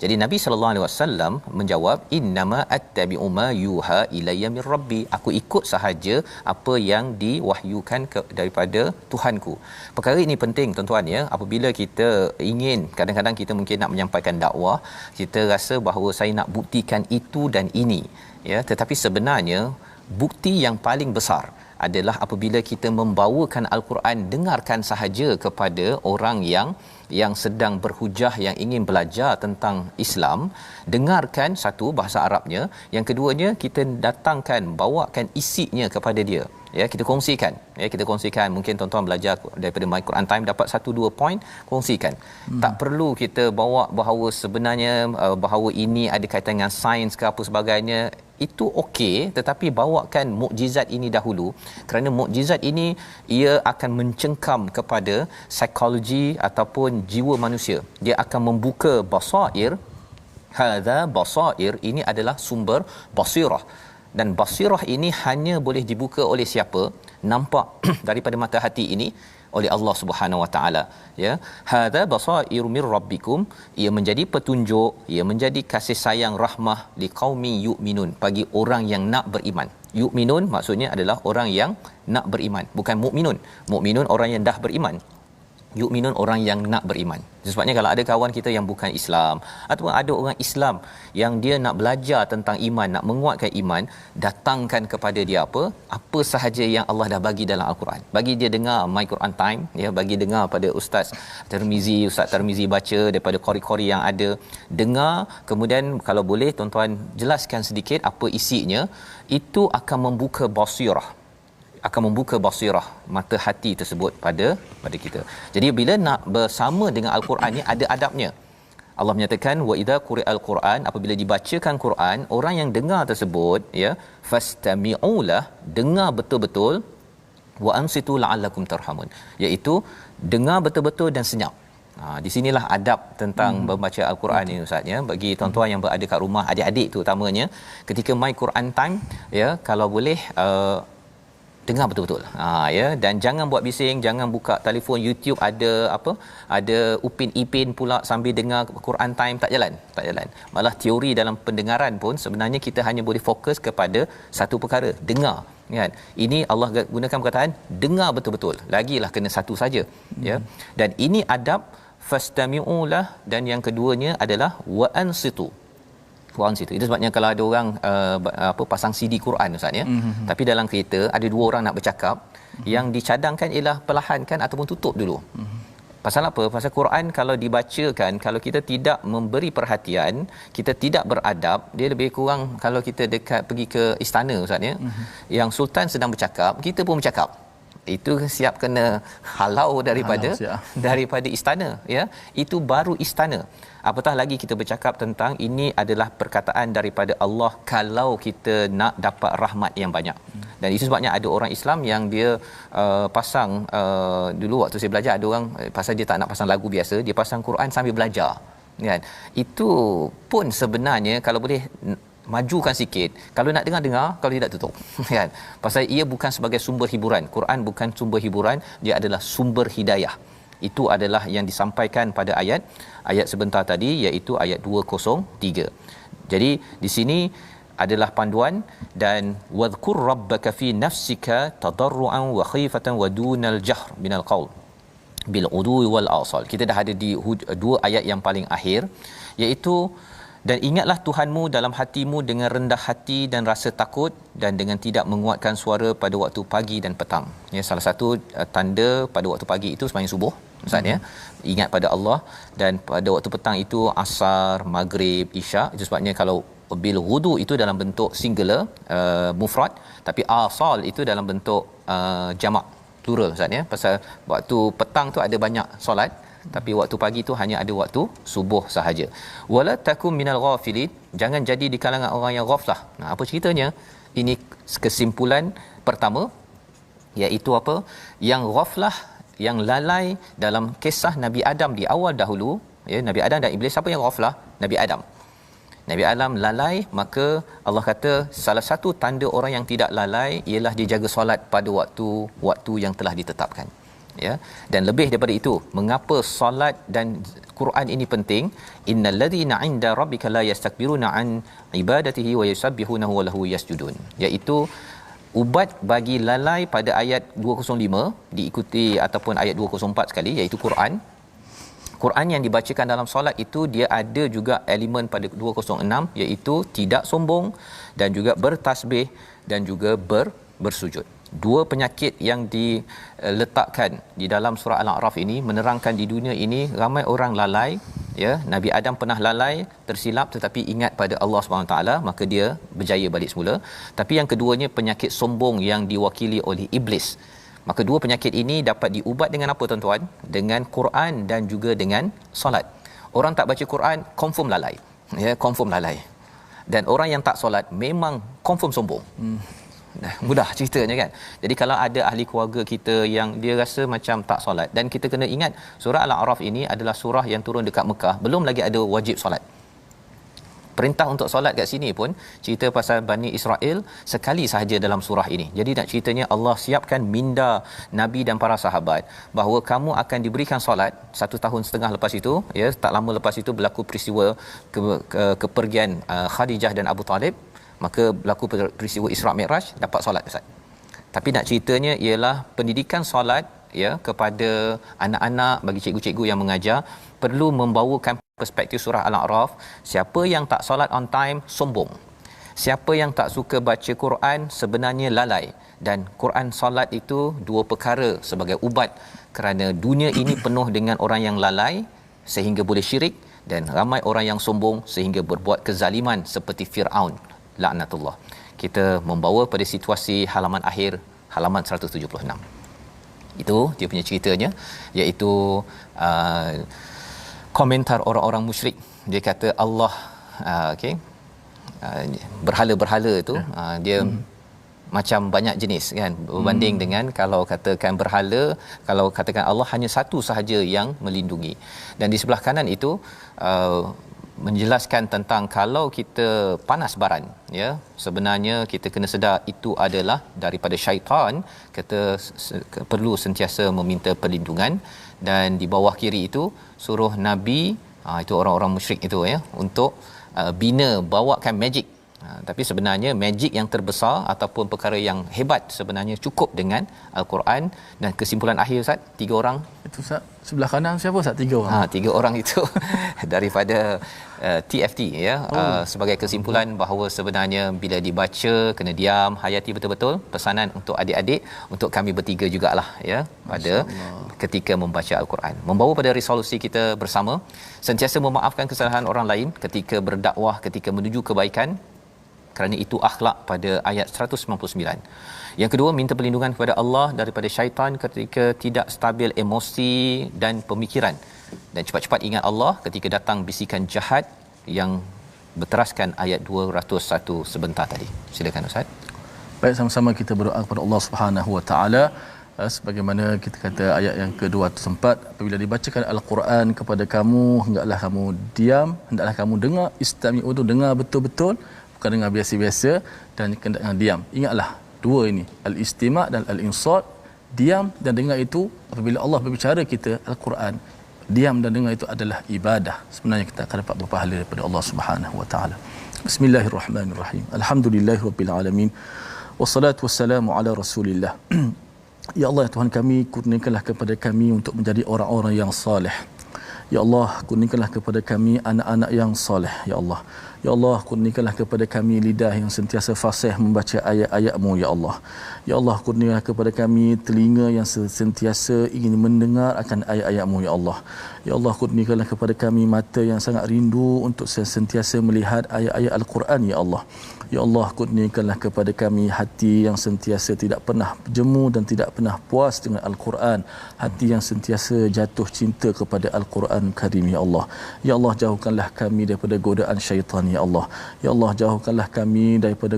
Jadi Nabi sallallahu alaihi wasallam menjawab, innama attabi'u ma yuha ilayya mir rabbi, aku ikut sahaja apa yang diwahyukan daripada Tuhanku. Perkara ini penting tuan-tuan, ya. Apabila kita ingin, kadang-kadang kita mungkin nak menyampaikan dakwah, kita rasa bahawa saya nak buktikan itu dan ini, ya, tetapi sebenarnya bukti yang paling besar adalah apabila kita membawakan Al-Quran, dengarkan sahaja kepada orang yang sedang berhujah, yang ingin belajar tentang Islam, dengarkan satu bahasa Arabnya, yang keduanya kita datangkan, bawakan isinya kepada dia, ya, kita kongsikan, ya, kita kongsikan. Mungkin tuan-tuan belajar daripada My Quran Time dapat 1-2 poin, kongsikan. Tak perlu kita bawa bahawa sebenarnya bahawa ini ada kaitan dengan sains ke apa sebagainya, itu okey, tetapi bawakan mukjizat ini dahulu, kerana mukjizat ini ia akan mencengkam kepada psikologi ataupun jiwa manusia. Dia akan membuka basair. Hadza basair, ini adalah sumber basirah, dan basirah ini hanya boleh dibuka oleh siapa? Nampak daripada mata hati ini oleh Allah Subhanahu Wa Taala, ya. Hadza basairu mir rabbikum, ia menjadi petunjuk, ia menjadi kasih sayang rahmah liqaumi yu'minun, bagi orang yang nak beriman. Yu'minun maksudnya adalah orang yang nak beriman, bukan mukminun. Mukminun orang yang dah beriman. Yu'minun, orang yang nak beriman. Sebabnya kalau ada kawan kita yang bukan Islam ataupun ada orang Islam yang dia nak belajar tentang iman, nak menguatkan iman, datangkan kepada dia apa sahaja yang Allah dah bagi dalam Al-Quran. Bagi dia dengar My Quran Time, ya, bagi dengar pada Ustaz Tarmizi baca daripada qori-qori yang ada, dengar, kemudian kalau boleh tuan-tuan jelaskan sedikit apa isinya. Itu akan membuka basirah, mata hati tersebut pada kita. Jadi bila nak bersama dengan Al-Quran ni ada adabnya. Allah menyatakan wa idza quri'al Quran, apabila dibacakan Quran, orang yang dengar tersebut, ya, fastami'ulah, dengar betul-betul, wa ansitu la'allakum tarhamun, iaitu dengar betul-betul dan senyap. Di sinilah adab tentang membaca Al-Quran ini, Ustaz, ya, bagi tuan-tuan yang berada kat rumah, adik-adik terutamanya, ketika My Quran Time, ya, kalau boleh dengar betul-betul. Ya, dan jangan buat bising, jangan buka telefon YouTube ada Upin Ipin pula sambil dengar Quran Time, tak jalan. Malah teori dalam pendengaran pun sebenarnya kita hanya boleh fokus kepada satu perkara, dengar, kan. Ini Allah gunakan perkataan dengar betul-betul. Lagilah kena satu saja, ya. Dan ini adab fastami'ulah, dan yang keduanya adalah wa ansitu. Itu sebabnya kalau ada orang pasang CD Quran, Ustaz, ya. Tapi dalam kereta ada dua orang nak bercakap, yang dicadangkan ialah perlahankan ataupun tutup dulu. Pasal apa? Pasal Quran kalau dibacakan, kalau kita tidak memberi perhatian, kita tidak beradab, dia lebih kurang kalau kita dekat pergi ke istana, Ustaz, ya. Yang sultan sedang bercakap, kita pun bercakap. Itu siap kena halau daripada istana, ya. Itu baru istana. Apatah lagi kita bercakap tentang ini adalah perkataan daripada Allah kalau kita nak dapat rahmat yang banyak. Dan itu sebabnya ada orang Islam yang dia pasang dulu waktu saya belajar, ada orang pasal dia tak nak pasang lagu biasa, dia pasang Quran sambil belajar, kan. Itu pun sebenarnya kalau boleh majukan sikit, kalau nak dengar, kalau tidak tutup, kan. Pasal ia bukan sebagai sumber hiburan. Quran bukan sumber hiburan, dia adalah sumber hidayah. Itu adalah yang disampaikan pada ayat sebentar tadi, iaitu ayat 203. Jadi di sini adalah panduan, dan wadhkur rabbaka fi nafsika tadarruan wa khifatan wa dunal jahr minal qaul bil udwi wal asal. Kita dah ada di dua ayat yang paling akhir, iaitu dan ingatlah Tuhanmu dalam hatimu dengan rendah hati dan rasa takut, dan dengan tidak menguatkan suara pada waktu pagi dan petang. Ya, salah satu tanda pada waktu pagi itu sembahyang subuh, Ustaz, ya. Ingat pada Allah, dan pada waktu petang itu asar, maghrib, isyak. Itu sebabnya kalau bil wudu itu dalam bentuk singular, mufrad, tapi asal itu dalam bentuk jamak, plural, Ustaz, ya. Pasal waktu petang tu ada banyak solat, tapi waktu pagi tu hanya ada waktu subuh sahaja. Wala takum minal ghafilin, jangan jadi di kalangan orang yang ghaflah. Apa ceritanya? Ini kesimpulan pertama, iaitu apa? Yang ghaflah, yang lalai dalam kisah Nabi Adam di awal dahulu, ya, Nabi Adam dan Iblis. Siapa yang ghaflah? Nabi Adam lalai, maka Allah kata salah satu tanda orang yang tidak lalai ialah dia jaga solat pada waktu yang telah ditetapkan, ya. Dan lebih daripada itu, mengapa solat dan Quran ini penting? Innal ladzina 'inda rabbika la yastakbiruna an ibadatihi wa yusabbihunahu wa lahu yasjudun, iaitu ubat bagi lalai pada ayat 205 diikuti ataupun ayat 204 sekali, iaitu Quran yang dibacakan dalam solat itu dia ada juga elemen pada 206, iaitu tidak sombong dan juga bertasbih dan juga bersujud. Dua penyakit yang diletakkan di dalam surah Al-A'raf ini menerangkan di dunia ini ramai orang lalai, ya. Nabi Adam pernah lalai, tersilap, tetapi ingat pada Allah SWT, maka dia berjaya balik semula. Tapi yang keduanya penyakit sombong yang diwakili oleh iblis. Maka dua penyakit ini dapat diubat dengan apa, tuan-tuan? Dengan Quran dan juga dengan solat. Orang tak baca Quran confirm lalai, ya, confirm lalai. Dan orang yang tak solat memang confirm sombong. Mudah ceritanya, kan. Jadi kalau ada ahli keluarga kita yang dia rasa macam tak solat, dan kita kena ingat surah Al-A'raf ini adalah surah yang turun dekat Mekah, belum lagi ada wajib solat. Perintah untuk solat kat sini pun cerita pasal Bani Israel sekali sahaja dalam surah ini. Jadi nak ceritanya Allah siapkan minda Nabi dan para sahabat bahawa kamu akan diberikan solat 1.5 tahun lepas itu, ya. Tak lama lepas itu berlaku peristiwa kepergian Khadijah dan Abu Talib, maka berlaku peristiwa Isra' Mi'raj, dapat solat, Ustaz. Tapi nak ceritanya ialah pendidikan solat ya kepada anak-anak, bagi cikgu-cikgu yang mengajar, perlu membawakan perspektif surah Al-A'raf. Siapa yang tak solat on time sombong, siapa yang tak suka baca Quran sebenarnya lalai. Dan Quran, solat itu dua perkara sebagai ubat, kerana dunia ini penuh dengan orang yang lalai sehingga boleh syirik, dan ramai orang yang sombong sehingga berbuat kezaliman seperti Firaun laknatullah. Kita membawa pada situasi halaman akhir, halaman 176. Itu dia punya ceritanya, iaitu komentar orang-orang musyrik. Dia kata Allah berhala-berhala itu dia macam banyak jenis kan, berbanding dengan kalau katakan berhala, kalau katakan Allah hanya satu sahaja yang melindungi. Dan di sebelah kanan itu menjelaskan tentang kalau kita panas baran, ya, sebenarnya kita kena sedar itu adalah daripada syaitan. Kita perlu sentiasa meminta perlindungan. Dan di bawah kiri itu suruh Nabi, itu orang-orang musyrik itu, ya, untuk bina, bawakan magic. Tapi sebenarnya magic yang terbesar ataupun perkara yang hebat sebenarnya cukup dengan Al-Quran. Dan kesimpulan akhir Ustaz, 3 orang itu Ustaz, sebelah kanan siapa Ustaz? 3 orang. 3 orang itu daripada TFT, ya. Sebagai kesimpulan bahawa sebenarnya bila dibaca kena diam, hayati betul-betul. Pesanan untuk adik-adik, untuk kami bertiga jugalah, ya, pada ketika membaca Al-Quran, membawa pada resolusi kita bersama sentiasa memaafkan kesalahan orang lain ketika berdakwah, ketika menuju kebaikan, kerana itu akhlak pada ayat 199. Yang kedua, minta perlindungan kepada Allah daripada syaitan ketika tidak stabil emosi dan pemikiran, dan cepat-cepat ingat Allah ketika datang bisikan jahat yang berteraskan ayat 201 sebentar tadi. Silakan Ustaz. Baik, sama-sama kita berdoa kepada Allah Subhanahu Wa Taala. Sebagaimana kita kata ayat yang ke-204, apabila dibacakan Al-Quran kepada kamu, hendaklah kamu diam, hendaklah kamu dengar, istami'u, dengar betul-betul, bukan dengar biasa-biasa, dan kena diam. Ingatlah dua ini, al-istima' dan al-insat. Diam dan dengar itu, apabila Allah berbicara kita Al-Quran, diam dan dengar itu adalah ibadah. Sebenarnya kita akan dapat berpahala daripada Allah Subhanahu Wa Taala. Bismillahirrahmanirrahim. Alhamdulillahirabbil alamin. Wassalatu wassalamu ala Rasulillah. Ya Allah, ya Tuhan kami, kurniakanlah kepada kami untuk menjadi orang-orang yang saleh. Ya Allah, kurniakanlah kepada kami anak-anak yang saleh, ya Allah. Ya Allah, kurniakanlah kepada kami lidah yang sentiasa fasih membaca ayat-ayat-Mu, ya Allah. Ya Allah, kurniakanlah kepada kami telinga yang sentiasa ingin mendengar akan ayat-ayat-Mu, ya Allah. Ya Allah, kurniakanlah kepada kami mata yang sangat rindu untuk sentiasa melihat ayat-ayat Al-Quran, ya Allah. Ya Allah, kurniakanlah kepada kami hati yang sentiasa tidak pernah jemu dan tidak pernah puas dengan Al-Quran, hati yang sentiasa jatuh cinta kepada Al-Quran Karim, ya Allah. Ya Allah, jauhkanlah kami daripada godaan syaitan, ya Allah. Ya Allah, jauhkanlah kami daripada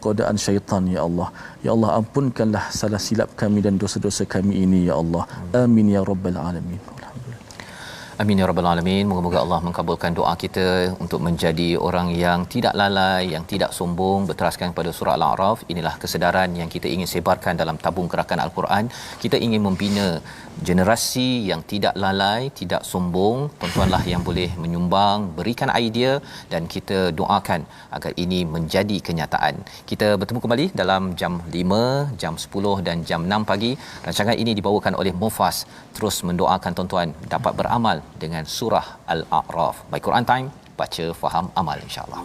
godaan syaitan, ya Allah. Ya Allah, ampunkanlah salah silap kami dan dosa-dosa kami ini, ya Allah. Amin ya rabbal alamin. Amin ya rabbal alamin. Moga-moga Allah mengabulkan doa kita untuk menjadi orang yang tidak lalai, yang tidak sombong, berteraskan kepada surah Al-A'raf. Inilah kesedaran yang kita ingin sebarkan dalam tabung gerakan Al-Quran. Kita ingin membina generasi yang tidak lalai, tidak sombong. Tuan-tuanlah yang boleh menyumbang, berikan idea, dan kita doakan agar ini menjadi kenyataan. Kita bertemu kembali dalam jam 5, jam 10 dan jam 6 pagi. Rancangan ini dibawakan oleh Mufas. Terus mendoakan tuan-tuan dapat beramal dengan surah Al-A'raf. Baik, Quran Time, baca, faham, amal, insya-Allah.